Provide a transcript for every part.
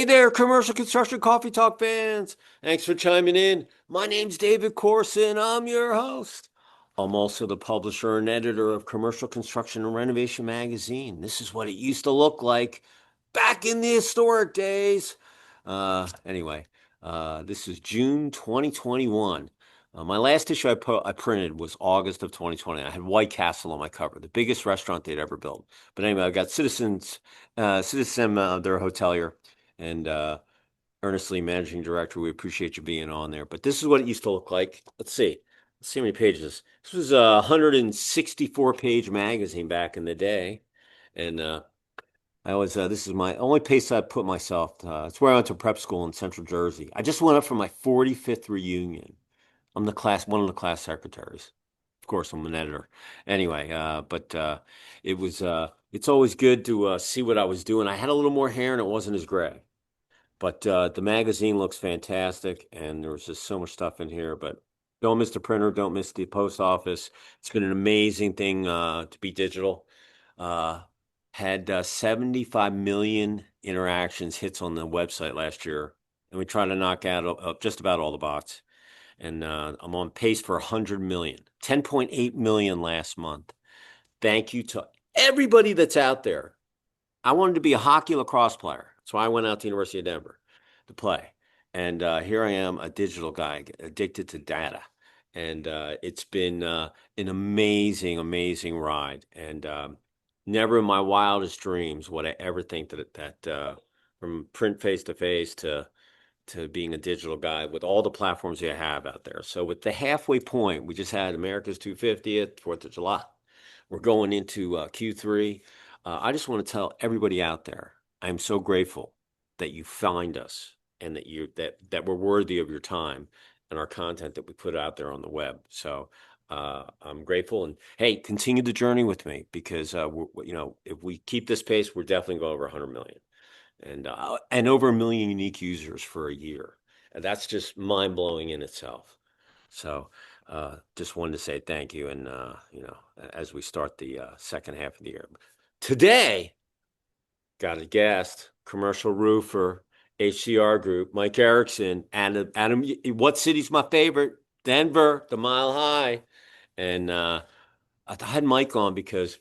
Hey there, commercial construction coffee talk fans. Thanks for chiming in. My name's David Corson. I'm your host. I'm also the publisher and editor of Commercial Construction and Renovation Magazine. This is what it used to look like back in the historic days. This is June 2021. My last issue I printed was August of 2020. I had White Castle on my cover, the biggest restaurant they'd ever built. But anyway, I got Citizen, their hotelier, and Ernestly, managing director. We appreciate you being on there. But this is what it used to look like. Let's see. Let's see how many pages. This was a 164-page magazine back in the day, and this is my only place I put myself. It's where I went to prep school in Central Jersey. I just went up for my 45th reunion. I'm one of the class secretaries. Of course, I'm an editor. Anyway, it's always good to see what I was doing. I had a little more hair and it wasn't as gray. But the magazine looks fantastic, and there was just so much stuff in here. But don't miss the printer, don't miss the post office. It's been an amazing thing to be digital. Uh, had 75 million interactions, hits on the website last year, and we try to knock out just about all the bots. And I'm on pace for 100 million, 10.8 million last month. Thank you to everybody that's out there. I wanted to be a hockey lacrosse player. So I went out to the University of Denver to play. And here I am, a digital guy, addicted to data. And it's been an amazing, amazing ride. And never in my wildest dreams would I ever think that from print face to face to being a digital guy with all the platforms you have out there. So with the halfway point, we just had America's 250th, 4th of July. We're going into Q3. I just want to tell everybody out there, I'm so grateful that you find us and that we're worthy of your time and our content that we put out there on the web. So I'm grateful, and hey, continue the journey with me because if we keep this pace, we're definitely going over 100 million and over a million unique users for a year, and that's just mind blowing in itself. So just wanted to say thank you, and as we start the second half of the year. Today, got a guest, commercial roofer, HCR Group, Mike Erekson. Adam, what city's my favorite? Denver, the Mile High. And I had Mike on because,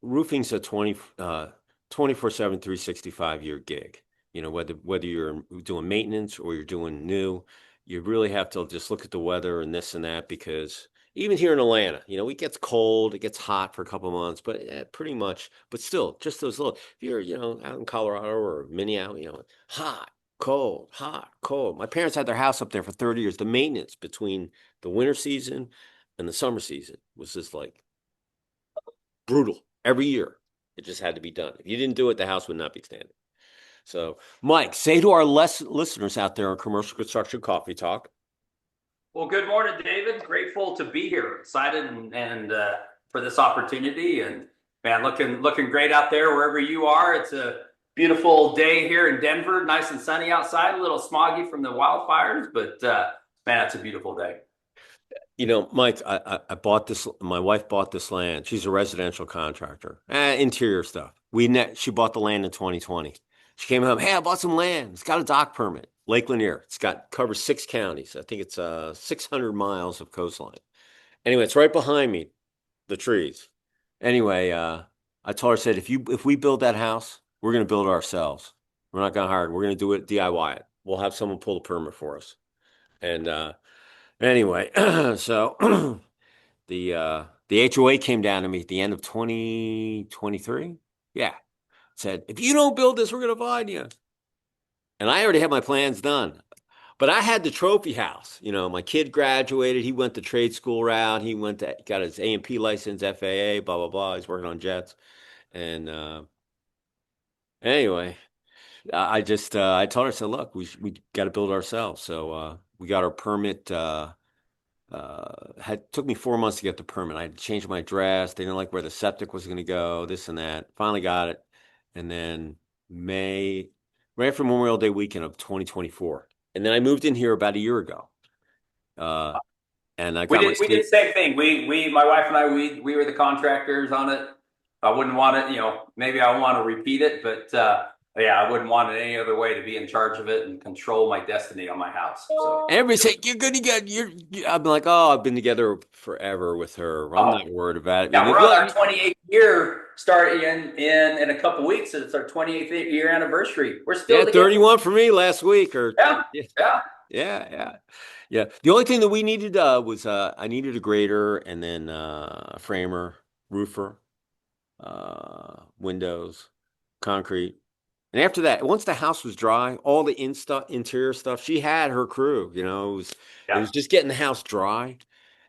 roofing's a 24/7, 365-year gig. Whether you're doing maintenance or you're doing new, you really have to just look at the weather and this and that because even here in Atlanta, it gets cold, it gets hot for a couple of months, but pretty much, but still, just those little, if you're, out in Colorado or Minneapolis, hot, cold, hot, cold. My parents had their house up there for 30 years. The maintenance between the winter season and the summer season was just like brutal every year. It just had to be done. If you didn't do it, the house would not be standing. So, Mike, say to our listeners out there on Commercial Construction Coffee Talk. Well, good morning, David. Grateful to be here. Excited and for this opportunity. And man, looking great out there wherever you are. It's a beautiful day here in Denver. Nice and sunny outside. A little smoggy from the wildfires, but man, it's a beautiful day. Mike, I bought this. My wife bought this land. She's a residential contractor, interior stuff. She bought the land in 2020. She came home. Hey, I bought some land. It's got a dock permit. Lake Lanier. Covers 6 counties. I think it's 600 miles of coastline. Anyway, it's right behind me, the trees. Anyway, I told her, I said, if we build that house, we're going to build it ourselves. We're not going to hire it. We're going to do it DIY it. We'll have someone pull the permit for us. And anyway, so the HOA came down to me at the end of 2023. Yeah, said if you don't build this, we're going to fine you. And I already had my plans done. But I had the trophy house. My kid graduated. He went the trade school route. He got his A&P license, FAA, blah, blah, blah. He's working on jets. And anyway, I told her, I said, look, we got to build ourselves. So we got our permit. Took me 4 months to get the permit. I had to change my address. They didn't like where the septic was going to go, this and that. Finally got it. And then right after Memorial Day weekend of 2024. And then I moved in here about a year ago. And I got we did the same thing. My wife and I, we were the contractors on it. I wouldn't want it, maybe I want to repeat it, but Yeah, I wouldn't want it any other way to be in charge of it and control my destiny on my house. So, Everybody say you're good to get I'm like, oh, I've been together forever with her. I'm oh, not worried about it. yeah, we're on our 28th year starting in a couple weeks. It's our 28th year anniversary. We're still Yeah, together. 31 for me last week or Yeah, yeah, yeah, yeah. Yeah. The only thing that we needed was I needed a grader and then a framer, roofer, windows, concrete. And after that, once the house was dry, all the interior stuff, she had her crew, it yeah. was just getting the house dry.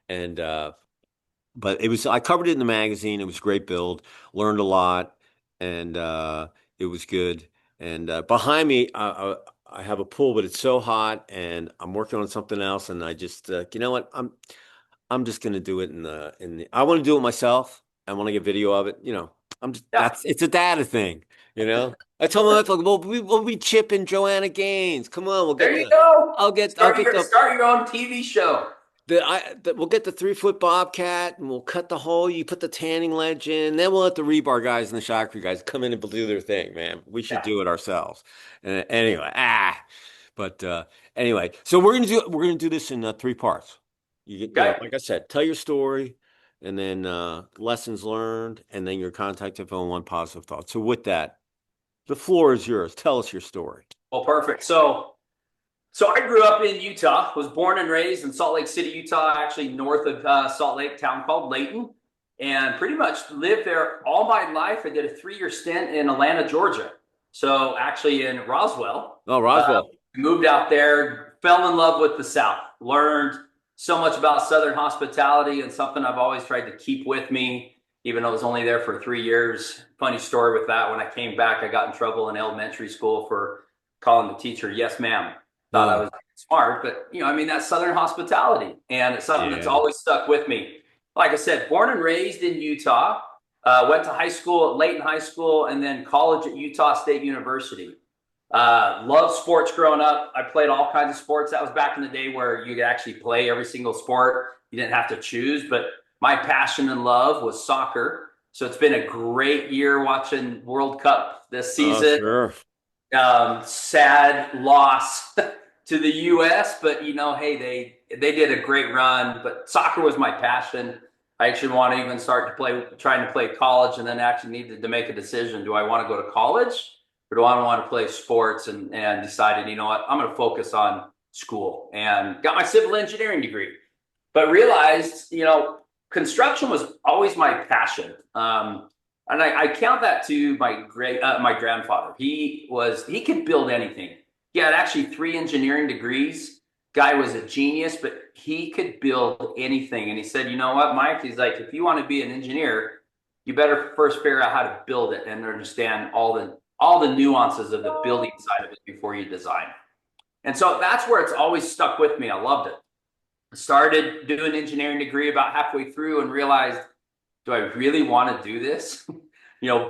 And but I covered it in the magazine. It was a great build, learned a lot, and it was good. And behind me, I have a pool, but it's so hot, and I'm working on something else, and I just, you know what, I'm just gonna do it I want to do it myself. I want to get video of it. I'm just Yeah. it's a data thing. I told my wife, like, well, we'll be chipping Joanna Gaines. Come on, we'll There get you go. I'll get Start your own TV show. we'll get the 3 foot bobcat and we'll cut the hole. You put the tanning ledge in, then we'll let the rebar guys and the shotcrete guys come in and do their thing, man. We should Yeah. do it ourselves. Anyway, but anyway, so we're gonna do this in 3 parts. Okay. Like I said, tell your story, and then lessons learned, and then your contact info and one positive thought. So with that, the floor is yours. Tell us your story. Well, perfect. So I grew up in Utah, was born and raised in Salt Lake City, Utah, actually north of Salt Lake, town called Layton, and pretty much lived there all my life. I did a 3 year stint in Atlanta, Georgia. So actually in Roswell, Oh, uh, Roswell. moved out there, fell in love with the South, learned so much about Southern hospitality and something I've always tried to keep with me, even though I was only there for 3 years. Funny story with that. When I came back, I got in trouble in elementary school for calling the teacher, yes, ma'am. Thought I Oh, was smart, but I mean, that's Southern hospitality, and it's something that's yeah. always stuck with me. Like I said, born and raised in Utah, went to high school at Layton High School, and then college at Utah State University. Loved sports growing up. I played all kinds of sports. That was back in the day where you could actually play every single sport. You didn't have to choose, but my passion and love was soccer. So it's been a great year watching World Cup this Oh, season. sure. Sad loss to the U.S., but hey, they did a great run. But soccer was my passion. I actually want to even start trying to play college, and then actually needed to make a decision: do I want to go to college, or do I want to play sports? And decided, you know what, I'm going to focus on school, and got my civil engineering degree. But realized, construction was always my passion. And I count that to my grandfather. He could build anything. He had actually 3 engineering degrees. Guy was a genius, but he could build anything. And he said, you know what, Mike? He's like, if you want to be an engineer, you better first figure out how to build it and understand all the nuances of the building side of it before you design. And so that's where it's always stuck with me. I loved it. Started doing an engineering degree about halfway through and realized, do I really want to do this?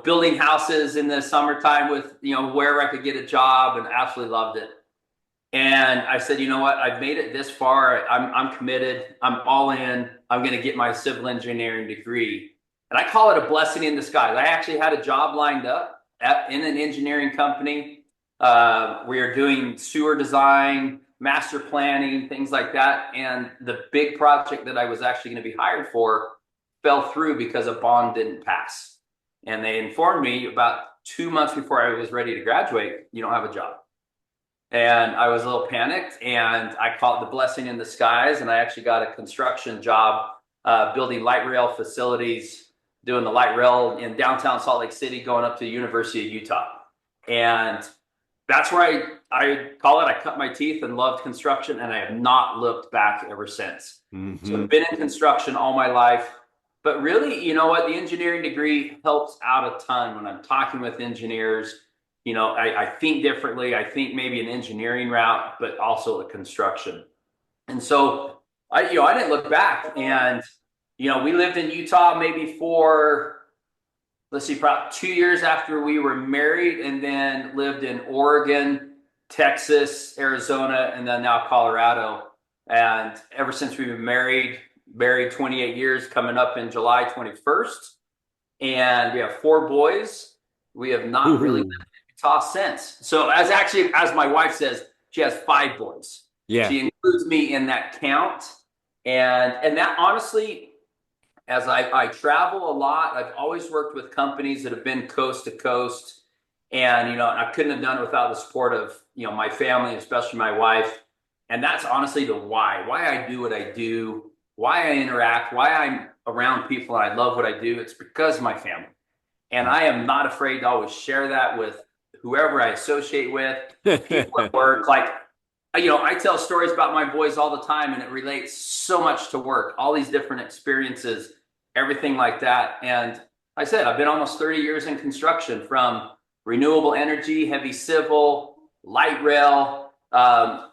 Building houses in the summertime with, wherever I could get a job, and absolutely loved it. And I said, you know what? I've made it this far. I'm committed. I'm all in. I'm going to get my civil engineering degree. And I call it a blessing in disguise. I actually had a job lined up in an engineering company. We are doing sewer design, master planning, things like that. And the big project that I was actually going to be hired for fell through because a bond didn't pass. And they informed me about 2 months before I was ready to graduate, you don't have a job. And I was a little panicked, and I called it the blessing in disguise. And I actually got a construction job building light rail facilities, doing the light rail in downtown Salt Lake City, going up to the University of Utah. And that's where I call it, I cut my teeth and loved construction, and I have not looked back ever since. So Hmm. I've been in construction all my life. But really, you know what? The engineering degree helps out a ton when I'm talking with engineers. I think differently. I think maybe an engineering route, but also the construction. And so I didn't look back. And, we lived in Utah maybe for, let's see, probably 2 years after we were married, and then lived in Oregon, Texas, Arizona, and then now Colorado. And ever since we've been married 28 years, coming up in July 21st. And we have 4 boys. We have not really lived Ooh. in toss sense. So as my wife says, she has 5 boys. Yeah. She includes me in that count. And that honestly, as I travel a lot, I've always worked with companies that have been coast to coast. And, I couldn't have done it without the support of, my family, especially my wife. And that's honestly the why I do what I do, why I interact, why I'm around people and I love what I do. It's because of my family. And I am not afraid to always share that with whoever I associate with, people at work. Like, I tell stories about my boys all the time, and it relates so much to work, all these different experiences, everything like that. And like I said, I've been almost 30 years in construction, from renewable energy, heavy civil, light rail,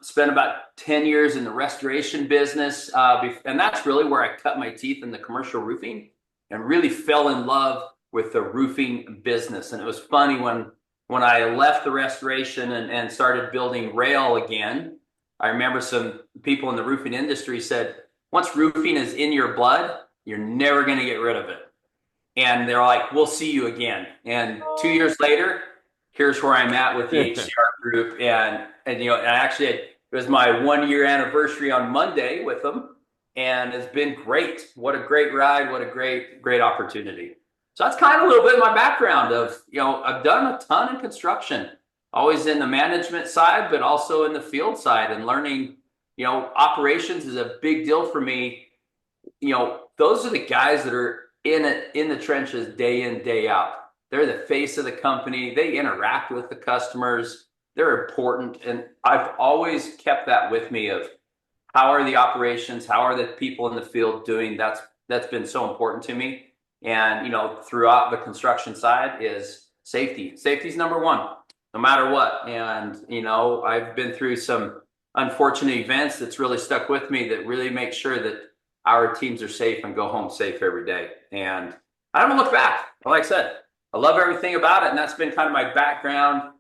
spent about 10 years in the restoration business. And that's really where I cut my teeth in the commercial roofing and really fell in love with the roofing business. And it was funny when I left the restoration and started building rail again. I remember some people in the roofing industry said, once roofing is in your blood, you're never going to get rid of it. And they're like, we'll see you again. And 2 years later, here's where I'm at with the HCR Group. And actually, it was my 1 year anniversary on Monday with them. And it's been great. What a great ride. What a great opportunity. So that's kind of a little bit of my background of, I've done a ton in construction, always in the management side, but also in the field side, and learning, operations is a big deal for me. Those are the guys that are in it, in the trenches, day in, day out. They're the face of the company. They interact with the customers. They're important. And I've always kept that with me of how are the operations? How are the people in the field doing? That's been so important to me. And, throughout the construction side is safety. Safety's number one, no matter what. And, I've been through some unfortunate events that's really stuck with me, that really make sure that our teams are safe and go home safe every day. And I don't look back. Like I said, I love everything about it. And that's been kind of my background,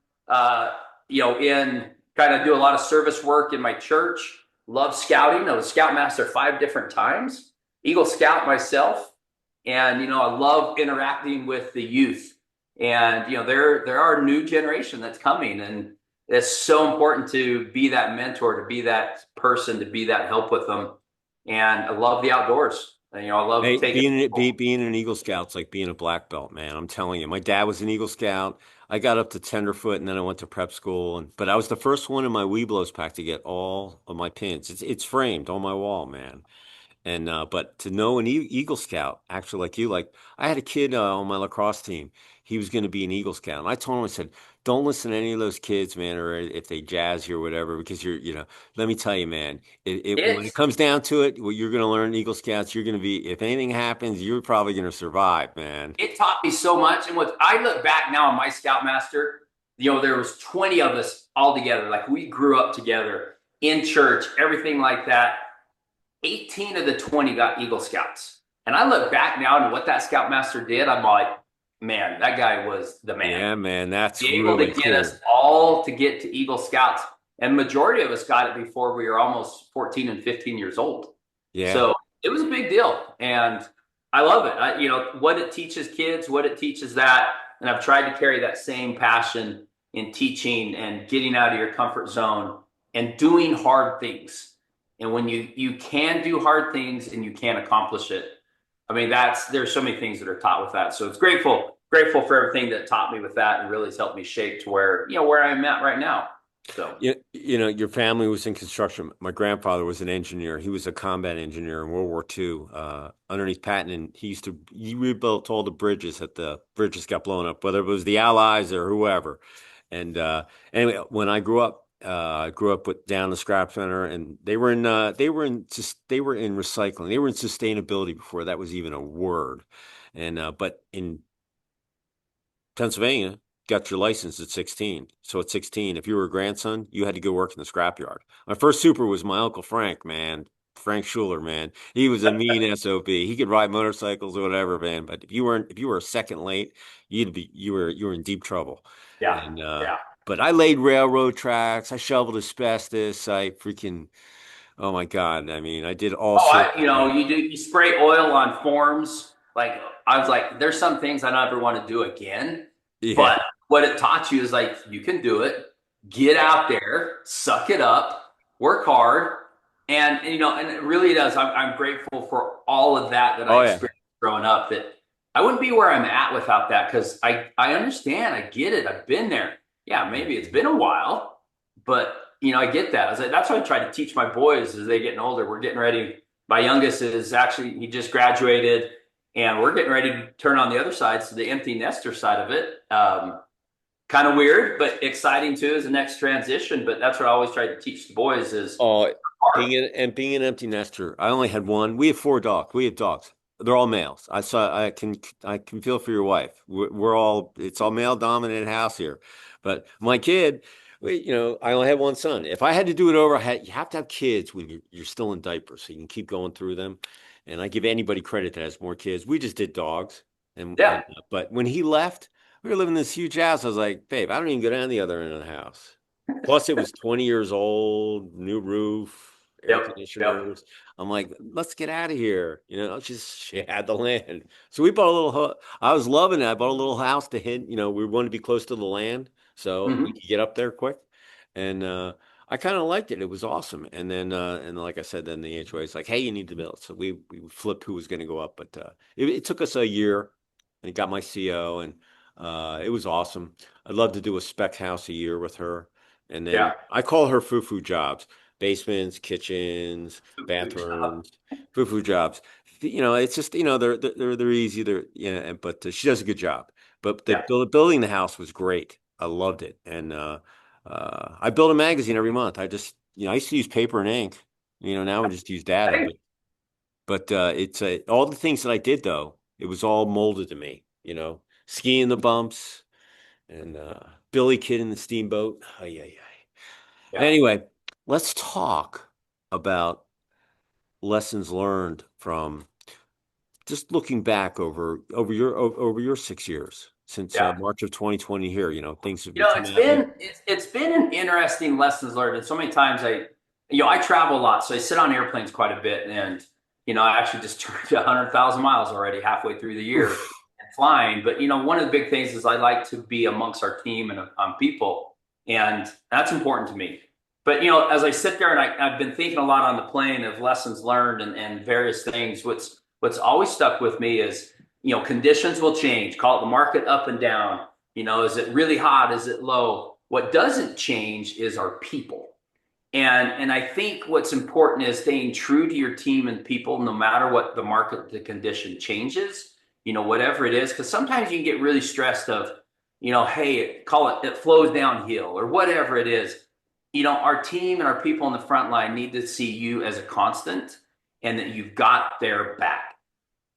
in kind of do a lot of service work in my church. Love scouting. I was Scoutmaster 5 different times, Eagle Scout myself. And, I love interacting with the youth. And, there are new generation that's coming. And it's so important to be that mentor, to be that person, to be that help with them. And I love the outdoors. And, I love Hey, taking being an Eagle Scout's like being a black belt, man. I'm telling you. My dad was an Eagle Scout. I got up to tenderfoot, and then I went to prep school. But I was the first one in my Webelos pack to get all of my pins. It's framed on my wall, man. And but to know an Eagle Scout, actually, like you, like I had a kid on my lacrosse team. He was going to be an Eagle Scout, and I told him, I said, "Don't listen to any of those kids, man, or if they jazz you or whatever, because Let me tell you, man, when it it. comes down to it, what you're going to learn, Eagle Scouts, you're going to be. If anything happens, you're probably going to survive, man." It taught me so much. And what I look back now on my Scoutmaster, there was 20 of us all together. Like, we grew up together in church, everything like that. 18 of the 20 got Eagle Scouts. And I look back now and what that Scoutmaster did, I'm like, man, that guy was the man. Yeah, man, that's Be able to really get cool. us all to get to Eagle Scouts. And majority of us got it before we were almost 14 and 15 years old. Yeah. So it was a big deal. And I love it. What it teaches kids, what it teaches that. And I've tried to carry that same passion in teaching and getting out of your comfort zone and doing hard things. And when you can do hard things and you can accomplish it, I mean, there's so many things that are taught with that. So it's grateful for everything that taught me with that and really has helped me shape to where I'm at right now. So Your family was in construction. My grandfather was an engineer. He was a combat engineer in World War II, underneath Patton, and he rebuilt all the bridges that the bridges got blown up, whether it was the Allies or whoever. And anyway, when I grew up with down the scrap center, and they were in recycling. They were in sustainability before that was even a word. And but in Pennsylvania, got your license at 16. So at 16, if you were a grandson, you had to go work in the scrapyard. My first super was my Uncle Frank, man. Frank Schuler, man. He was a mean SOB. He could ride motorcycles or whatever, man. But if you were a second late, you were in deep trouble. yeah, And yeah. but I laid railroad tracks, I shoveled asbestos, I freaking oh my God. I mean, I did all Oh, sorts of things. you spray oil on forms. Like, I was like, there's some things I never want to do again. Yeah. But what it taught you is like, you can do it, get out there, suck it up, work hard. And it really does. I'm grateful for all of that I Oh yeah. experienced growing up, that I wouldn't be where I'm at without that. Cause I understand, I get it. I've been there. Yeah, maybe it's been a while, but I get that. That's what I try to teach my boys as they getting older. We're getting ready. My youngest is actually, he just graduated, and we're getting ready to turn on the other side, so the empty nester side of it. Kind of weird, but exciting too, as the next transition. But that's what I always try to teach the boys is Oh, hard. being an empty nester. I only had one. We have four dogs. We have dogs. They're all males. I can feel for your wife. We're all it's all male dominated house here. But my kid, I only had one son. If I had to do it over, you have to have kids when you're still in diapers, so you can keep going through them. And I give anybody credit that has more kids. We just did dogs, Yeah. but when he left, we were living in this huge house. I was like, babe, I don't even go down the other end of the house. Plus, it was 20 years old, new roof, air Yep. Yep. conditioners. I'm like, let's get out of here. She had the land. So we bought a little, I was loving it. I bought a little house to hit, we wanted to be close to the land so we Hmm. could get up there quick. And I kind of liked it. It was awesome. And like I said, then the HOA is like, hey, you need to build. So we flipped who was going to go up. But it took us a year and got my CO and it was awesome. I'd love to do a spec house a year with her. And then Yeah. I call her foo-foo jobs, basements, kitchens, Good job. bathrooms, foo-foo jobs. It's just, they're easy. But she does a good job. But Yeah. building the house was great. I loved it. And I build a magazine every month. I used to use paper and ink. Now we just use data. Hey. But it's all the things that I did though. It was all molded to me. Skiing the bumps and Billy Kid in the Steamboat. Oh, yeah, yeah. Yeah. Anyway, let's talk about lessons learned from just looking back over your 6 years since Yeah. March of 2020 here. Things have been coming It's at me. been an interesting lessons learned. And so many times I travel a lot, so I sit on airplanes quite a bit, and I actually just turned 100,000 miles already halfway through the year Oof. and flying. But one of the big things is I like to be amongst our team and people, and that's important to me. But as I sit there and I've been thinking a lot on the plane of lessons learned and various things. What's always stuck with me is conditions will change. Call it the market up and down. Is it really hot? Is it low? What doesn't change is our people. And I think what's important is staying true to your team and people, no matter what the market, the condition changes, whatever it is, because sometimes you can get really stressed of, hey, call it, it flows downhill or whatever it is. Our team and our people on the front line need to see you as a constant and that you've got their back.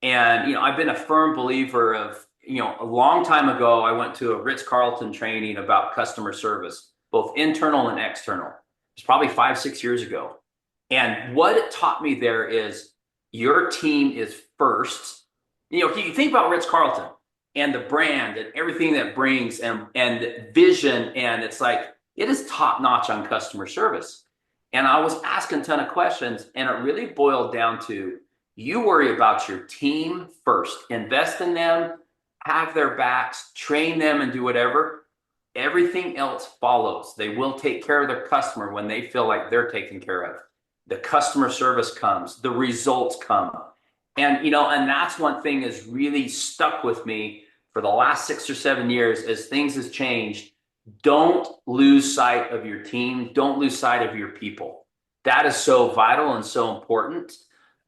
And I've been a firm believer of, a long time ago, I went to a Ritz-Carlton training about customer service, both internal and external. It's probably 5, 6 years ago. And what it taught me there is your team is first. You think about Ritz-Carlton and the brand and everything that brings and vision, and it's like it is top notch on customer service. And I was asking a ton of questions, and it really boiled down to you worry about your team first, invest in them, have their backs, train them, and do whatever. Everything else follows. They will take care of their customer when they feel like they're taken care of. The customer service comes, the results come. And that's one thing that's really stuck with me for the last 6 or 7 years as things has changed. Don't lose sight of your team. Don't lose sight of your people. That is so vital and so important.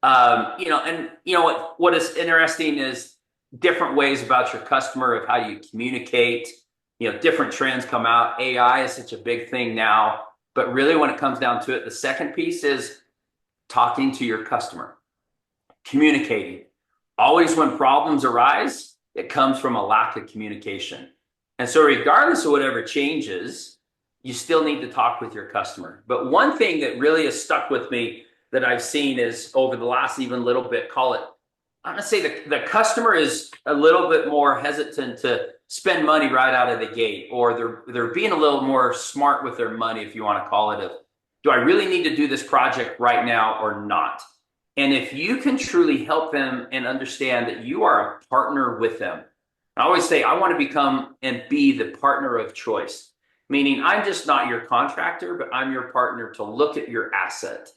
What is interesting is different ways about your customer of how you communicate. Different trends come out. AI is such a big thing now, but really when it comes down to it, the second piece is talking to your customer, communicating. Always when problems arise, it comes from a lack of communication. And so regardless of whatever changes, you still need to talk with your customer. But one thing that really has stuck with me that I've seen is over the last even little bit, call it, I'm gonna say the customer is a little bit more hesitant to spend money right out of the gate, or they're being a little more smart with their money, if you want to call it. Do I really need to do this project right now or not? And if you can truly help them and understand that you are a partner with them, I always say I want to become and be the partner of choice, meaning I'm just not your contractor, but I'm your partner to look at your asset.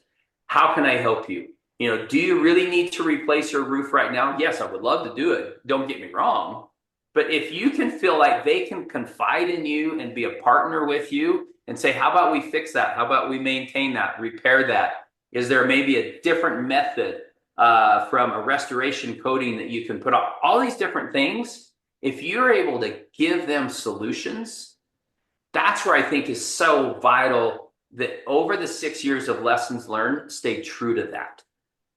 How can I help you? Do you really need to replace your roof right now? Yes, I would love to do it. Don't get me wrong. But if you can feel like they can confide in you and be a partner with you and say, how about we fix that? How about we maintain that, repair that? Is there maybe a different method from a restoration coating that you can put on? All these different things, if you're able to give them solutions, that's where I think is so vital that over the 6 years of lessons learned, stay true to that.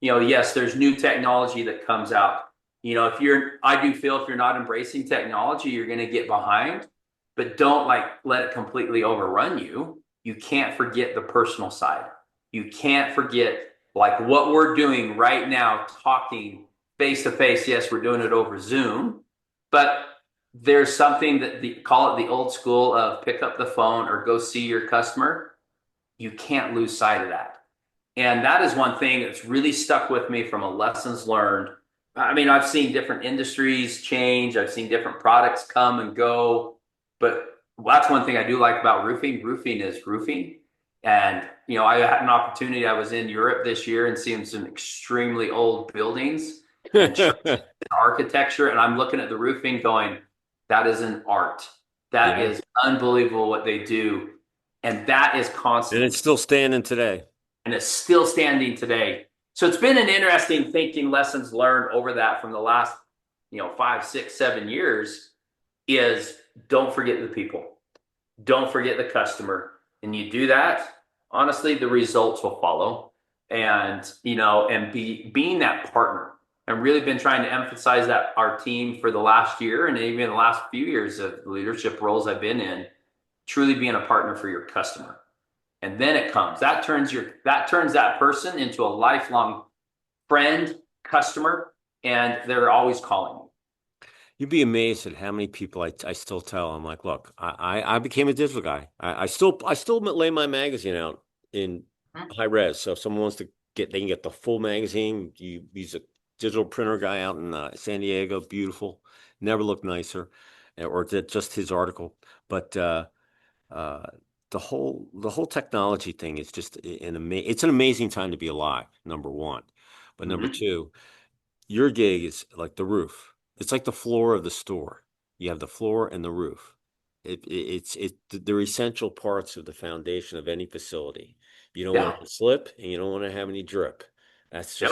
Yes, there's new technology that comes out. I do feel if you're not embracing technology, you're going to get behind, but don't like let it completely overrun you. You can't forget the personal side. You can't forget like what we're doing right now, talking face to face. Yes, we're doing it over Zoom, but there's something that call it the old school of pick up the phone or go see your customer. You can't lose sight of that. And that is one thing that's really stuck with me from a lessons learned. I mean, I've seen different industries change. I've seen different products come and go, but that's one thing I do like about roofing. Roofing is roofing. And, I had an opportunity. I was in Europe this year and seeing some extremely old buildings and architecture. And I'm looking at the roofing going, that is an art. That Yeah. is unbelievable what they do. And that is And it's constantly, still standing today. and it's still standing today. So it's been an interesting thinking lessons learned over that from the last, 5, 6, 7 years is don't forget the people. Don't forget the customer. And you do that, honestly, the results will follow. And being that partner. I've really been trying to emphasize that our team for the last year and even the last few years of leadership roles I've been in, truly being a partner for your customer. And then it comes. That turns that person into a lifelong friend, customer, and they're always calling you. You'd be amazed at how many people I still tell. I'm like, look, I became a digital guy. I still lay my magazine out in high res. So if someone wants to they can get the full magazine. You use a digital printer guy out in San Diego, beautiful, never looked nicer, or just his article. But uh, the whole technology thing is just it's an amazing time to be alive. Number one, but number Mm-hmm. two, your gig is like the roof. It's like the floor of the store. You have the floor and the roof. They're essential parts of the foundation of any facility. You don't want Yeah. it to slip and you don't want to have any drip. Yep.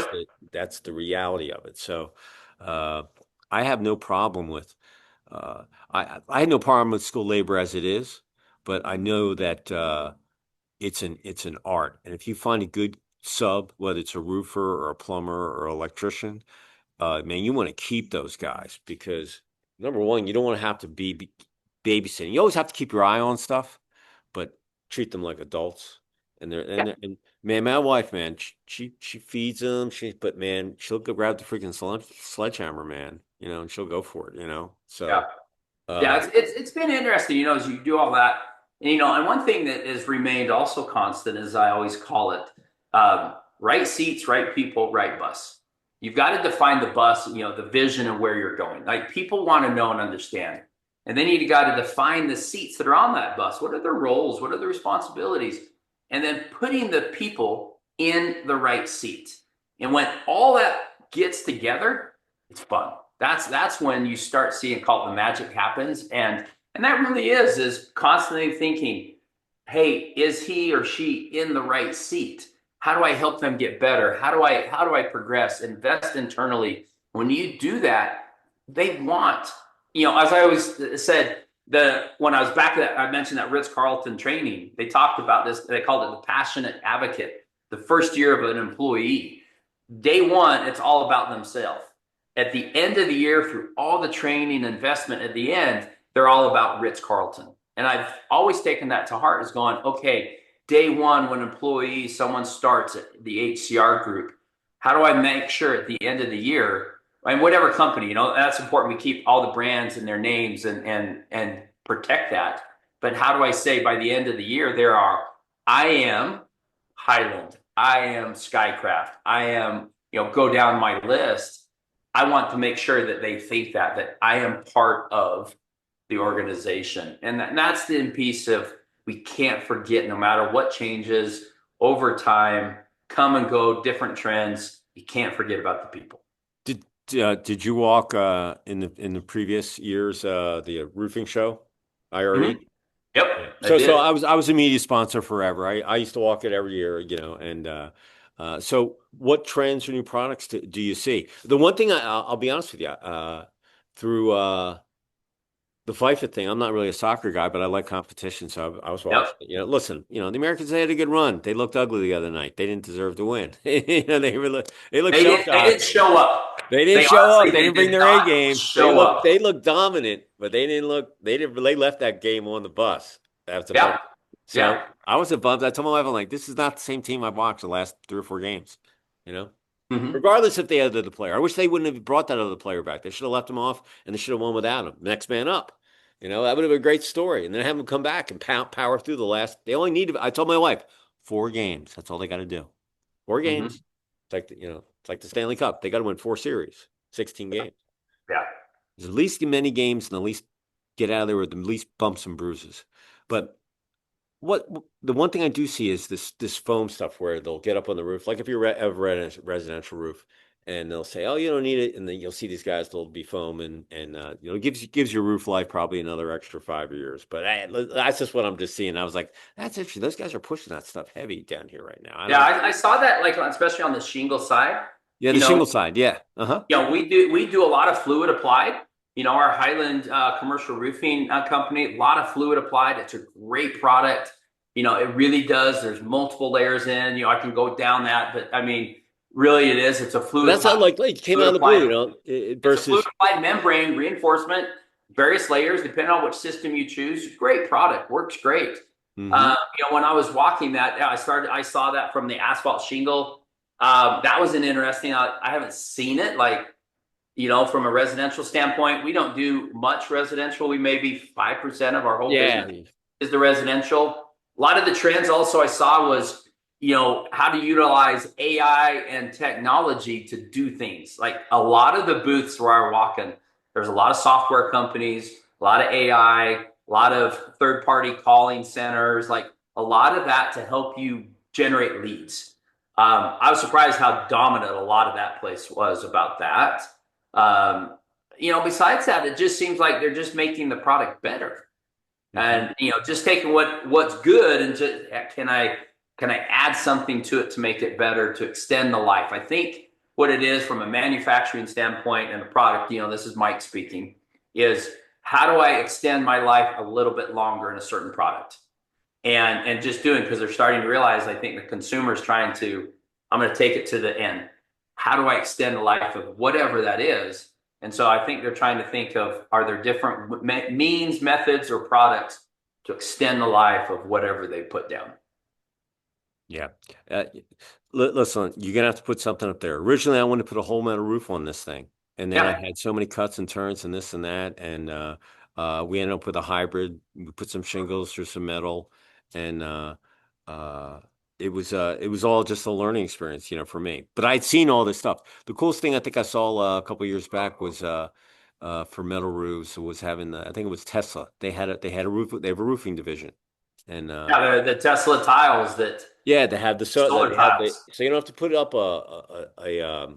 That's the reality of it. So uh, I have no problem with I had no problem with skilled labor as it is, but I know that it's an art. And if you find a good sub, whether it's a roofer or a plumber or electrician, man, you want to keep those guys because number one, you don't want to have to be babysitting. You always have to keep your eye on stuff, but treat them like adults. And man, my wife, man, she feeds them. But man, she'll go grab the freaking sledgehammer, man. And she'll go for it. Yeah. So Yeah, uh, it's been interesting, as you do all that. And one thing that has remained also constant, as I always call it, right seats, right people, right bus. You've got to define the bus, the vision of where you're going. Like people want to know and understand. And then you got to define the seats that are on that bus. What are their roles? What are the responsibilities? And then putting the people in the right seat. And when all that gets together, it's fun. That's when you start seeing called the magic happens, and that really is constantly thinking, hey, is he or she in the right seat? How do I help them get better? How do I progress? Invest internally. When you do that, they want, as I always said, when I was back at I mentioned that Ritz-Carlton training, they talked about this, they called it the passionate advocate, the first year of an employee. Day one, it's all about themselves. At the end of the year, through all the training investment at the end, they're all about Ritz-Carlton. And I've always taken that to heart as going, okay, day one, when someone starts at the HCR Group, how do I make sure at the end of the year, and whatever company, that's important. We keep all the brands and their names and protect that. But how do I say by the end of the year, I am Highland, I am Skycraft, I am, go down my list. I want to make sure that they think that I am part of the organization. And that's the piece of we can't forget no matter what changes over time, come and go, different trends, you can't forget about the people. Did did you walk in the previous years the roofing show, Mm-hmm. IRE? Yep, Yeah. I So did. I was a media sponsor forever. I used to walk it every year, and so what trends or new products do you see? The one thing I'll be honest with you, through the FIFA thing, I'm not really a soccer guy, but I like competition, so I was watching Yep. it. Listen, the Americans, they had a good run. They looked ugly the other night. They didn't deserve to win. They looked They didn't show-topped. show up. They didn't They show up. honestly They didn't bring did their A not game. show up. They looked dominant, but they didn't look they left that game on the bus. That's a bummer. Yeah. So Yeah. I was a bummed. I told my wife, I'm like, this is not the same team I've watched the last 3 or 4 games. You know? Hmm. Regardless if they had the player. I wish they wouldn't have brought that other player back. They should have left him off and they should have won without him. Next man up. That would have been a great story. And then have him come back and power through the last. They only need, I told my wife, 4 games. That's all they got to do. Four Hmm. games. It's like, it's like the Stanley Cup. They got to win 4 series, 16 games. Yeah. There's at least many games and at least get out of there with the least bumps and bruises. But what the one thing I do see is this foam stuff where they'll get up on the roof, like if you're a residential roof, and they'll say, "Oh, you don't need it," and then you'll see these guys they'll be foam and gives your roof life probably another extra 5 years. But that's just what I'm just seeing. I was like, that's interesting. Those guys are pushing that stuff heavy down here right now. I Yeah. don't. I saw that, like, especially on the shingle side. Yeah, You the know, shingle side. Yeah. Uh-huh. we do a lot of fluid applied. Our Highland commercial roofing company, a lot of fluid applied. It's a great product. It really does. There's multiple layers in. I can go down that, but I mean, really, it is. It's a But that's how like it came out fluid of the blue, applied. It's a fluid versus. applied membrane reinforcement, various layers depending on which system you choose. Great product, works great. Hmm. When I was walking that, yeah, I saw that from the asphalt shingle. That was an interesting. I haven't seen it like from a residential standpoint. We don't do much residential. We maybe 5% of our whole Yeah. business is the residential. A lot of the trends also I saw was how to utilize AI and technology to do things. Like a lot of the booths where I was walking, there's a lot of software companies, a lot of AI, a lot of third party calling centers, like a lot of that to help you generate leads. I was surprised how dominant a lot of that place was about that. Besides that, it just seems like they're just making the product better, Hmm. and just taking what's good and just can I add something to it to make it better, to extend the life. I think what it is from a manufacturing standpoint and a product, this is Mike speaking, is how do I extend my life a little bit longer in a certain product, and just doing, because they're starting to realize, I think the consumer is trying to, I'm going to take it to the end. How do I extend the life of whatever that is? And so I think they're trying to think of, are there different means, methods, or products to extend the life of whatever they put down? Yeah. Uh, Listen, you're gonna have to put something up there. Originally, I wanted to put a whole metal roof on this thing, and then I Yeah. had so many cuts and turns and this and that, and we ended up with a hybrid. We put some shingles through some metal, and uh, it was all just a learning experience, for me. But I'd seen all this stuff. The coolest thing I think I saw a couple years back was for metal roofs was having I think it was Tesla. They had a roof. They have a roofing division, and Yeah, the Tesla tiles that yeah, they have the solar they have the tiles. so you don't have to put up a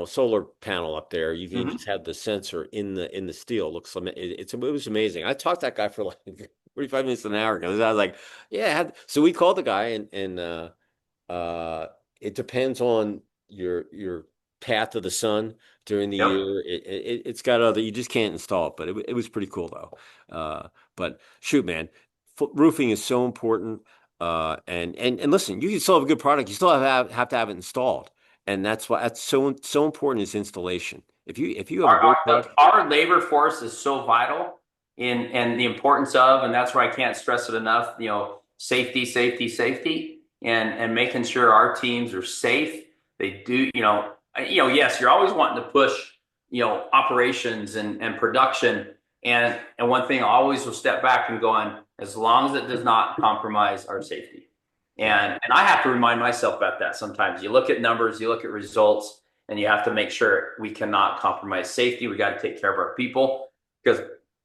solar panel up there. You can Hmm. just have the sensor in the steel. It was amazing. I talked to that guy for like 45 minutes to an hour ago. I was like, yeah. So we called the guy and uh, it depends on your path of the sun during the Yep. year. It's got other. You just can't install it, but it was pretty cool though. But shoot, man, roofing is so important. And listen, you can still have a good product. You still have to have it installed, and that's so important is installation. If you have a our, great our, product, our labor force is so vital in and the importance of, and that's where I can't stress it enough, safety, safety, safety, and making sure our teams are safe. They do, yes, you're always wanting to push, operations and production. And one thing I always will step back and going, as long as it does not compromise our safety. yeah, And I have to remind myself about that sometimes. You look at numbers, you look at results, and you have to make sure we cannot compromise safety. We got to take care of our people because,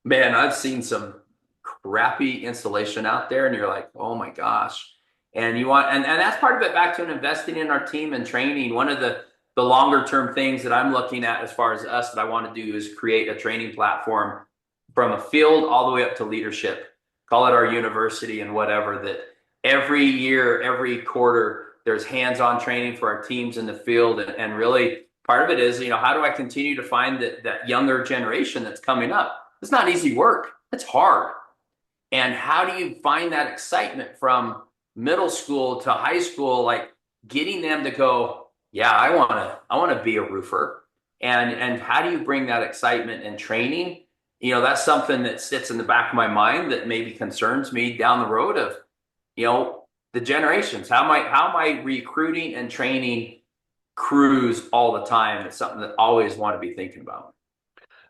man, I've seen some crappy installation out there, and you're like, oh my gosh. And you want, and that's part of it back to an investing in our team and training. One of the longer term things that I'm looking at as far as us that I want to do is create a training platform from a field all the way up to leadership. Call it our university and whatever, that every year, every quarter, there's hands-on training for our teams in the field. And really part of it is, how do I continue to find that younger generation that's coming up? It's not easy work. It's hard. And how do you find that excitement from middle school to high school, like getting them to go, yeah, I want to be a roofer. And how do you bring that excitement and training? That's something that sits in the back of my mind that maybe concerns me down the road of, the generations. How am I recruiting and training crews all the time? It's something that I always want to be thinking about.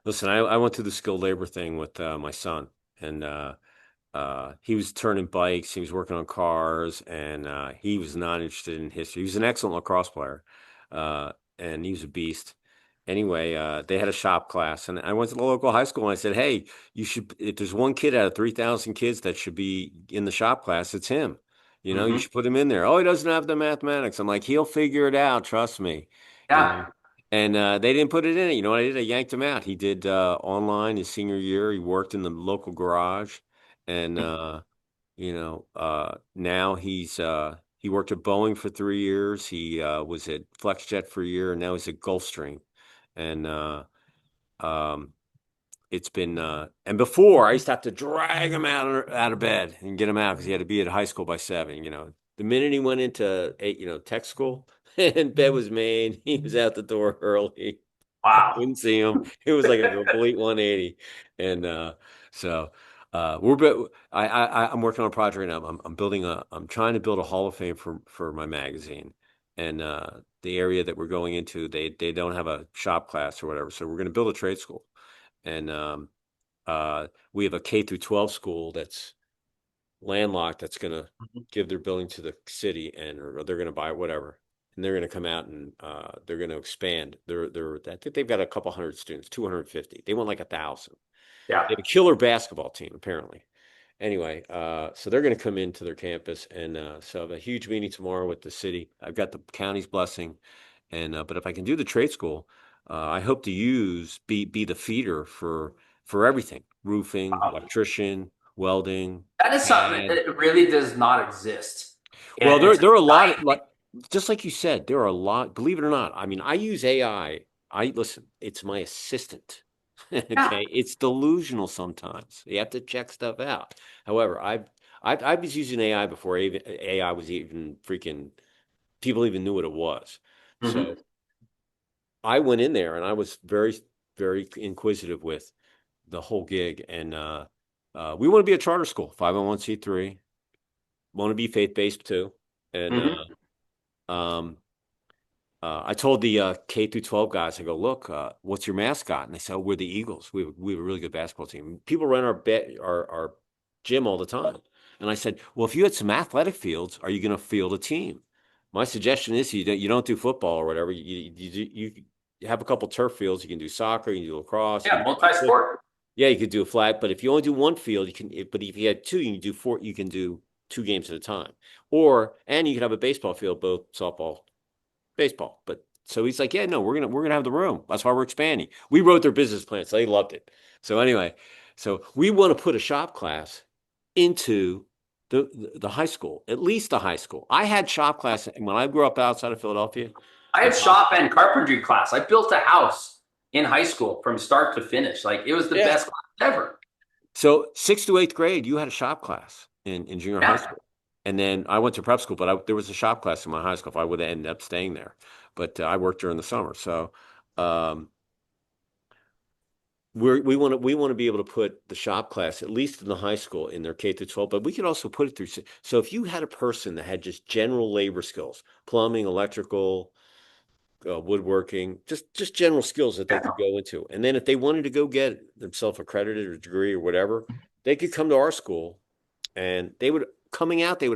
Listen, I went through the skilled labor thing with my son, and he was turning bikes, he was working on cars, and he was not interested in history. He was an excellent lacrosse player, and he was a beast. Anyway, they had a shop class, and I went to the local high school and I said, "Hey, you should. If there's one kid out of 3,000 kids that should be in the shop class, it's him. You Mm-hmm. should put him in there. Oh, he doesn't have the mathematics. I'm like, he'll figure it out. Trust me. You know." Yeah. And they didn't put it in it. You know what I did? I yanked him out. He did online his senior year. He worked in the local garage, and now he worked at Boeing for 3 years. He was at FlexJet for a year, and now he's at Gulfstream. And um, it's been and before I used to have to drag him out of bed and get him out because he had to be at high school by 7. The minute he went into tech school and bed was made, he was out the door early. Wow. Wouldn't see him. It was like a complete 180. And so we're bu- I'm working on a project right now. I'm trying to build a Hall of Fame for my magazine. And the area that we're going into, they don't have a shop class or whatever. So we're going to build a trade school. And we have a K through 12 school that's landlocked that's going to give their building to the city, and or they're going to buy it, whatever, and they're going to come out and they're going to expand. I think they've got a couple hundred students, 250. They want like 1,000. Yeah. They have a killer basketball team apparently. Anyway, so they're going to come into their campus, and so I have a huge meeting tomorrow with the city. I've got the county's blessing, and but if I can do the trade school, I hope to be the feeder for everything: roofing, Wow. electrician, welding, That is something CAD. that really does not exist. Well, And it's there are a lot of exciting. just like you said, there are a lot, believe it or not. I mean, I use AI. Listen, it's my assistant. Yeah. Okay, it's delusional sometimes. You have to check stuff out. However, I was using AI before AI was even freaking people even knew what it was. Hmm. So I went in there and I was very, very inquisitive with the whole gig. And we want to be a charter school, 501(c)(3), want to be faith-based too. And Hmm. um, I told the K through 12 guys, I go, look, what's your mascot? And they said, oh, we're the Eagles. We have a really good basketball team. People run our gym all the time. And I said, well, if you had some athletic fields, are you going to field a team? My suggestion is you don't do football or whatever. You have a couple turf fields. You can do soccer, you can do lacrosse, Yeah. you can do Multi-sport. yeah, you could do a flag. But if you only do one field, you can. But if you had two, you can do four. You can do 2 games at a time. And you can have a baseball field, both softball, baseball. But so he's like, yeah, no, we're gonna have the room. That's why we're expanding. We wrote their business plan, so they loved it. So anyway, so we want to put a shop class into the high school, at least the high school. I had shop class when I grew up outside of Philadelphia. I The had shop, shop and carpentry class. I built a house in high school from start to finish. Like it was the yeah. best class ever. So sixth to eighth grade, you had a shop class in junior high Yeah. school. And then I went to prep school, but there was a shop class in my high school if I would have ended up staying there. But I worked during the summer. So um, we want to be able to put the shop class, at least in the high school, in their K through 12, but we could also put it through. So if you had a person that had just general labor skills, plumbing, electrical, woodworking, just general skills that they could Yeah. go into. And then if they wanted to go get themselves accredited or degree or whatever, they could come to our school and they would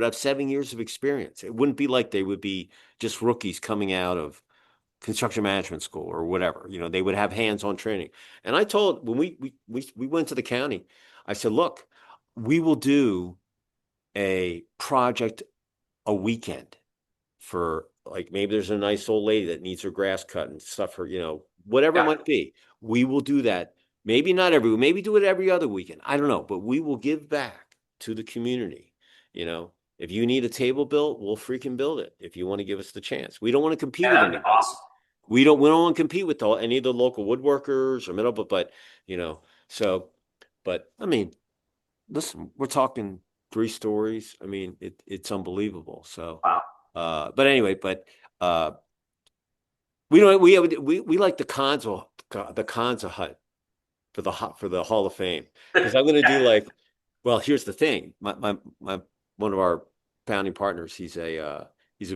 have 7 years of experience. It wouldn't be like they would be just rookies coming out of construction management school or whatever. They would have hands-on training. And I told when we went to the county, I said, look, we will do a project a weekend for like maybe there's a nice old lady that needs her grass cut and stuff for, whatever it Yeah. might be. We will do that. Maybe not maybe do it every other weekend. I don't know, but we will give back to the community. If you need a table built, we'll freaking build it if you want to give us the chance. We don't want to compete Yeah, with that'd be anybody. awesome. We don't want to compete with any of the local woodworkers or middle, but you know, so but I mean, listen, we're talking 3 stories. I mean, it's unbelievable. So Wow. but anyway, uh we don't we like the Kanza hut for the Hall of Fame because I'm gonna do like well, here's the thing. My one of our founding partners, he's a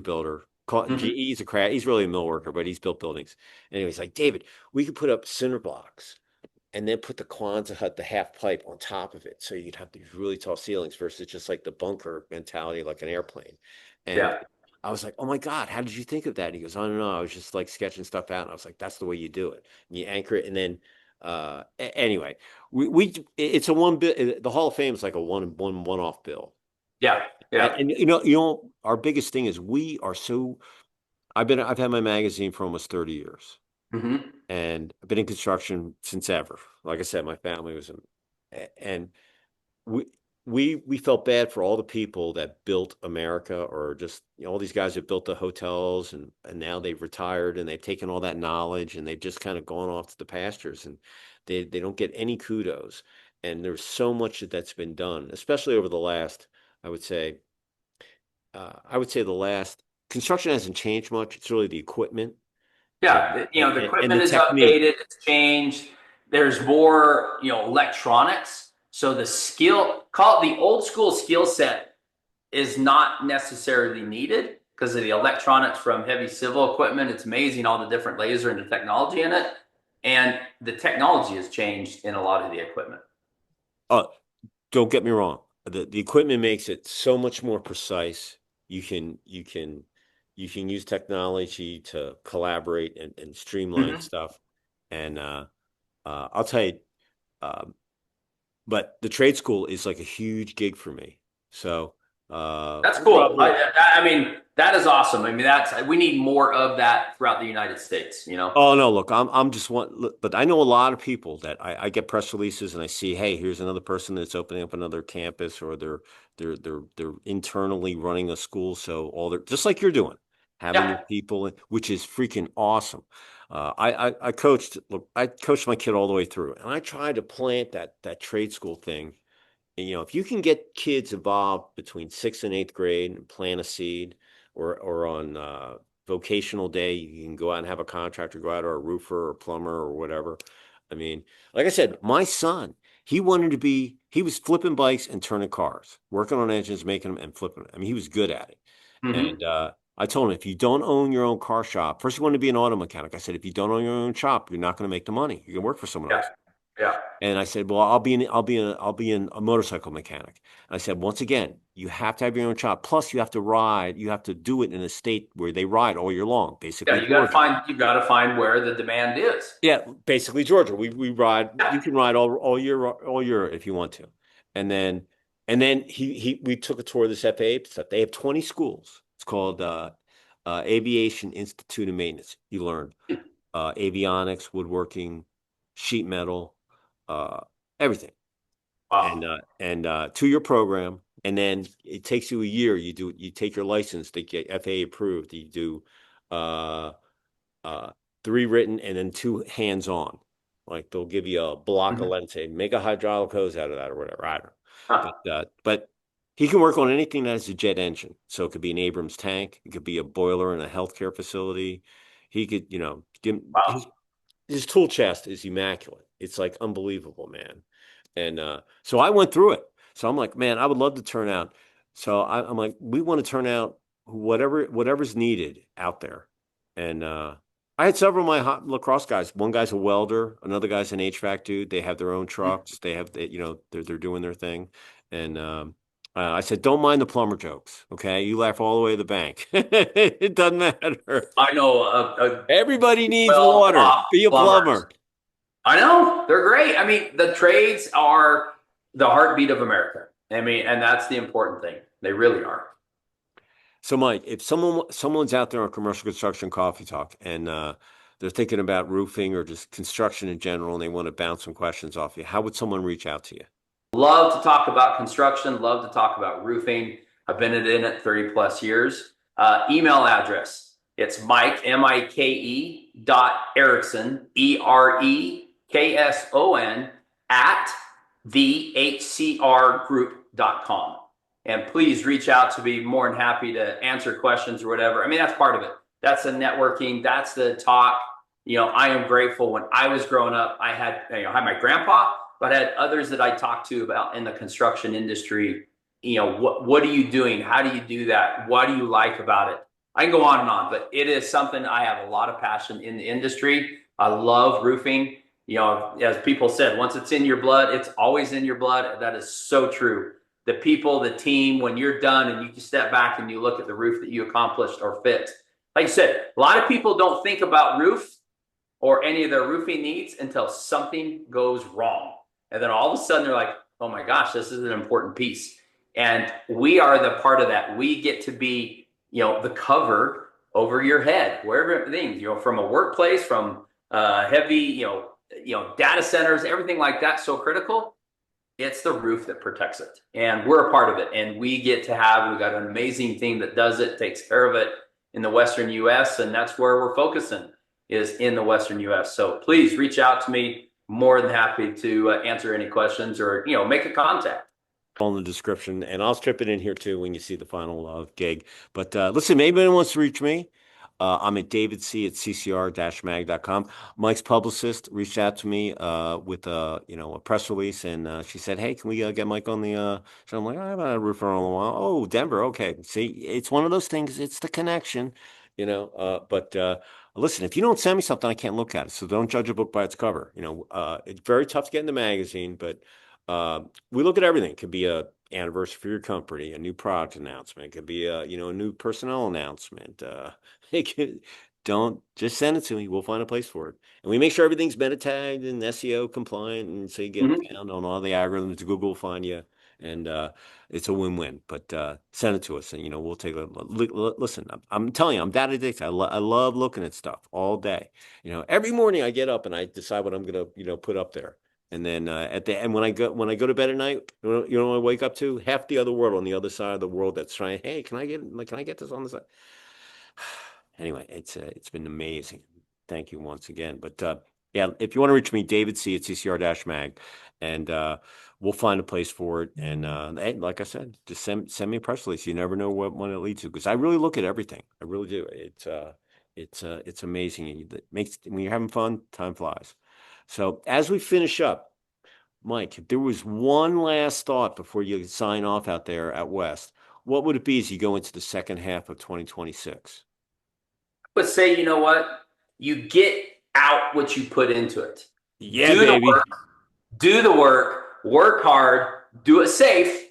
builder. Mhm. He's really a mill worker, but he's built buildings. Anyway, he's like, David, we could put up cinder blocks and then put the Kwanzaa hut, the half pipe on top of it. So you'd have these really tall ceilings versus just like the bunker mentality, like an airplane. And Yeah. I was like, oh my God, how did you think of that? He goes, I don't know. I was just like sketching stuff out. And I was like, that's the way you do it. And you anchor it. And then, anyway, it's a one bit, the Hall of Fame is like a one-off bill. Yeah. And, Yeah. and our biggest thing is I've had my magazine for almost 30 years Hmm. and I've been in construction since ever. Like I said, my family was in, and we we felt bad for all the people that built America, or just all these guys that built the hotels, and now they've retired and they've taken all that knowledge and they've just kind of gone off to the pastures and they don't get any kudos. And there's so much that's been done, especially over the last, I would say, the last construction hasn't changed much. It's really the equipment and Yeah. The and equipment the is technique. updated, it's changed. There's more, electronics. So the skill, call it the old school skill set, is not necessarily needed because of the electronics from heavy civil equipment. It's amazing all the different laser and the technology in it. And the technology has changed in a lot of the equipment. Uh, don't get me wrong. The equipment makes it so much more precise. You can you can you can use technology to collaborate and streamline Hmm. stuff. And I'll tell you, um, but the trade school is like a huge gig for me. So That's we'll cool. probably I mean, that is awesome. I mean, we need more of that throughout the United States, you know? Oh no, look, I'm just one, but I know a lot of people that I get press releases and I see, hey, here's another person that's opening up another campus, or they're internally running a school, so all they're just like you're doing, having your Yeah. people, which is freaking awesome. I coached, look, I coached my kid all the way through, and I tried to plant that trade school thing. And, if you can get kids involved between sixth and eighth grade and plant a seed, or on vocational day, you can go out and have a contractor go out, or a roofer or plumber or whatever. I mean, like I said, my son, he was flipping bikes and turning cars, working on engines, making them and flipping them. I mean, he was good at it. And Hmm. I told him, if you don't own your own car shop, first you want to be an auto mechanic. I said, if you don't own your own shop, you're not going to make the money. You can work for someone Yeah. else. Yeah. And I said, well, I'll be a motorcycle mechanic. And I said, once again, you have to have your own shop. Plus, you have to do it in a state where they ride all year long, Yeah. basically Georgia. You got to find where the demand is. Yeah, basically Georgia. We ride. You Yeah. can ride all year if you want to. And then he we took a tour of this FAA stuff. They have 20 schools. It's called Aviation Institute of Maintenance. You learn avionics, woodworking, sheet metal, uh, everything. Wow. And 2-year program, and then it takes you a year. You take your license to get FAA approved. You do uh, uh, 3 written and then 2 hands-on. Like they'll give you a block of Hmm. lead and say make a hydraulic hose out of that or whatever. I don't know, Huh. but he can work on anything that has a jet engine. So it could be an Abrams tank, it could be a boiler in a healthcare facility. He could, give Wow. his tool chest is immaculate. It's like unbelievable, man. And so I went through it. So I'm like, man, I would love to turn out. So I'm like, we want to turn out whatever's needed out there. And I had several of my lacrosse guys. One guy's a welder, another guy's an HVAC dude. They have their own trucks. They have, they're doing their thing. And I said, don't mind the plumber jokes. Okay. You laugh all the way to the bank. It doesn't matter. I know Everybody needs well water. off Be a plumbers. plumber. I know they're great. I mean, the trades are the heartbeat of America. I mean, and that's the important thing. They really are. So, Mike, if someone's out there on commercial construction coffee talk and they're thinking about roofing or just construction in general and they want to bounce some questions off you, how would someone reach out to you? Love to talk about construction. Love to talk about roofing. I've been in it 30 plus years. Email address. It's Mike, Mike dot Erekson, Erekson at the HCR com. And please reach out to me. More than happy to answer questions or whatever. I mean, that's part of it. That's the networking. That's the talk. I am grateful. When I was growing up, I had, had my grandpa, but I had others that I talked to about in the construction industry. What are you doing? How do you do that? What do you like about it? I can go on and on, but it is something I have a lot of passion in the industry. I love roofing. As people said, once it's in your blood, it's always in your blood. That is so true. The people, the team, when you're done and you can step back and you look at the roof that you accomplished or fixed. Like you said, a lot of people don't think about roof or any of their roofing needs until something goes wrong. And then all of a sudden they're like, oh my gosh, this is an important piece. And we are the part of that. We get to be, the cover over your head, wherever things, from a workplace, from heavy, data centers, everything like that. So critical. It's the roof that protects it. And we're a part of it. And we've got an amazing team that does it, takes care of it in the Western US. And that's where we're focusing, is in the Western US. So please reach out to me. More than happy to answer any questions or, make a contact. All in the description, and I'll strip it in here too when you see the final gig. But listen, maybe anyone wants to reach me. I'm at davidc at ccr-mag.com. Mike's publicist reached out to me with a press release, and she said, "Hey, can we get Mike on the show?" I'm like, "I haven't had a roofer in a while." Oh, Denver, okay. See, it's one of those things. It's the connection, But listen, if you don't send me something, I can't look at it. So don't judge a book by its cover. It's very tough to get in the magazine, but we look at everything. It could be a anniversary for your company, a new product announcement. It could be a new personnel announcement. It could, don't just send it to me. We'll find a place for it. And we make sure everything's meta tagged and SEO compliant. And so you get Mm-hmm. found on all the algorithms. Google will find you. And it's a win-win. But send it to us, and we'll take a listen. I'm telling you, I'm that addicted. I love looking at stuff all day. Every morning I get up and I decide what I'm gonna put up there. And then at the end, when I go to bed at night, what I wake up to? Half the other world on the other side of the world that's trying. Hey, can I get this on the side? Anyway, it's been amazing. Thank you once again. But yeah, if you want to reach me, David C at CCR-Mag, and we'll find a place for it. And hey, like I said, just send me a press release. You never know what one it leads to, because I really look at everything. I really do. It's amazing. It makes when you're having fun, time flies. So as we finish up, Mike, if there was one last thought before you sign off out there at West, what would it be as you go into the second half of 2026? But say, you know what? You get out what you put into it. Yeah, Do the baby. work hard, do it safe,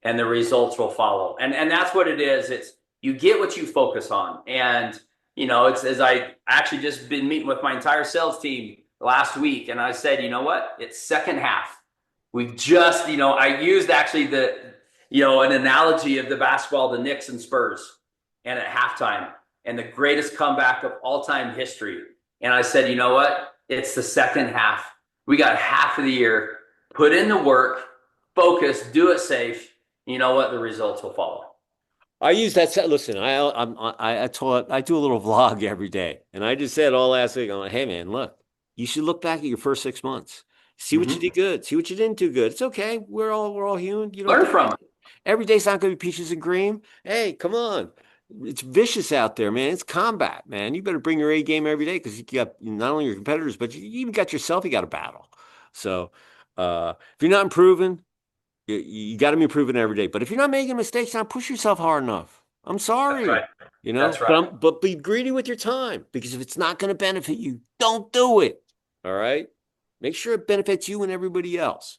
and the results will follow. And that's what it is. It's you get what you focus on. And it's as I actually just been meeting with my entire sales team last week, and I said, you know what? It's second half. We've just, I used actually an analogy of the basketball, the Knicks and Spurs, and at halftime, and the greatest comeback of all time history. And I said, you know what? It's the second half. We got half of the year. Put in the work, focus, do it safe. You know what? The results will follow. I use that. Listen, I do a little vlog every day, and I just said all last week. I'm like, hey man, look, you should look back at your first 6 months, see what you Mm-hmm. did good, see what you didn't do good. It's okay. We're all human. You don't Learn do from it. every day's not going to be peaches and cream. Hey, come on. It's vicious out there, man. It's combat, man. You better bring your A game every day because you got not only your competitors, but you even got yourself. You got to battle. So if you're not improving, you got to be improving every day. But if you're not making mistakes, not push yourself hard enough. I'm That's right. sorry, That's right. but be greedy with your time, because if it's not going to benefit you, don't do it. All right. Make sure it benefits you and everybody else.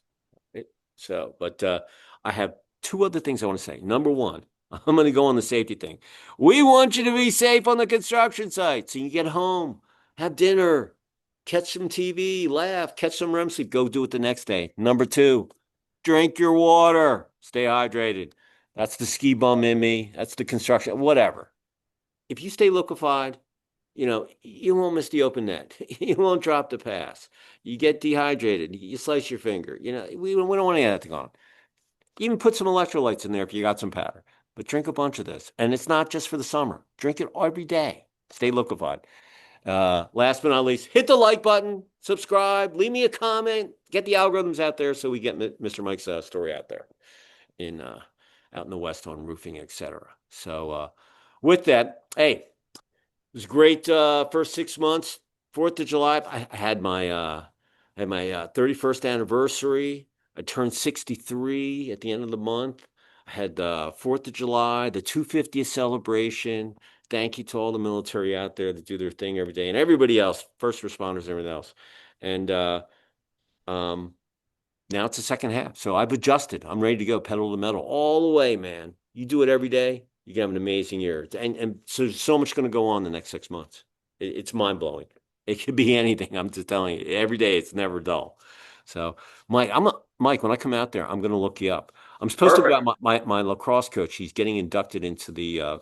So, but I have Two other things I want to say. Number one, I'm going to go on the safety thing. We want you to be safe on the construction site. So you get home, have dinner, catch some TV, laugh, catch some REM sleep, go do it the next day. Number two, drink your water, stay hydrated. That's the ski bum in me. That's the construction, whatever. If you stay liquefied, you won't miss the open net. You won't drop the pass. You get dehydrated. You slice your finger. We don't want any of that to go on. Even put some electrolytes in there if you got some powder. But drink a bunch of this. And it's not just for the summer. Drink it every day. Stay liquefied. Last but not least, hit the like button, subscribe, leave me a comment, get the algorithms out there so we get Mr. Mike's story out there out in the West on roofing, etc. So with that, hey, it was great first 6 months. 4th of July, I had my 31st anniversary. I turned 63 at the end of the month. I had the 4th of July, the 250th celebration. Thank you to all the military out there that do their thing every day and everybody else, first responders and everything else. And um, now it's the second half. So I've adjusted. I'm ready to go pedal to the metal all the way, man. You do it every day, you can have an amazing year. And so there's so much going to go on the next 6 months. It's mind blowing. It could be anything. I'm just telling you, every day it's never dull. So, Mike, when I come out there, I'm going to look you up. I'm supposed to go Perfect. out my lacrosse coach. He's getting inducted into the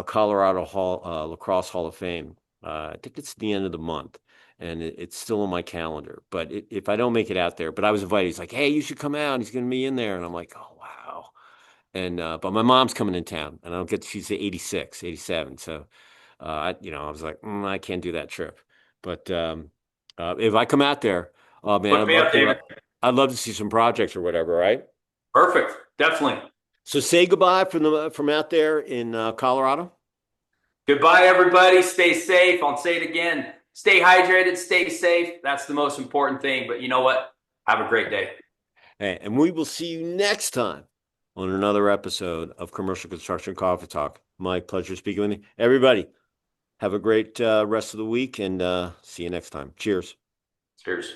Colorado Lacrosse Hall of Fame. I think it's the end of the month, and it's still on my calendar. But if I don't make it out there, but I was invited. He's like, "Hey, you should come out." He's going to be in there, and I'm like, "Oh wow!" And but my mom's coming in town, and I don't get. She's 86, 87. So I was like, I can't do that trip. But if I come out there, oh man, Look me up, David. I'd love to see some projects or whatever, right? Perfect. Definitely. So say goodbye from out there in Colorado. Goodbye, everybody. Stay safe. I'll say it again. Stay hydrated, stay safe. That's the most important thing. But you know what? Have a great day. Hey, and we will see you next time on another episode of Commercial Construction Coffee Talk. Mike, pleasure speaking with you. Everybody, have a great rest of the week and see you next time. Cheers. Cheers.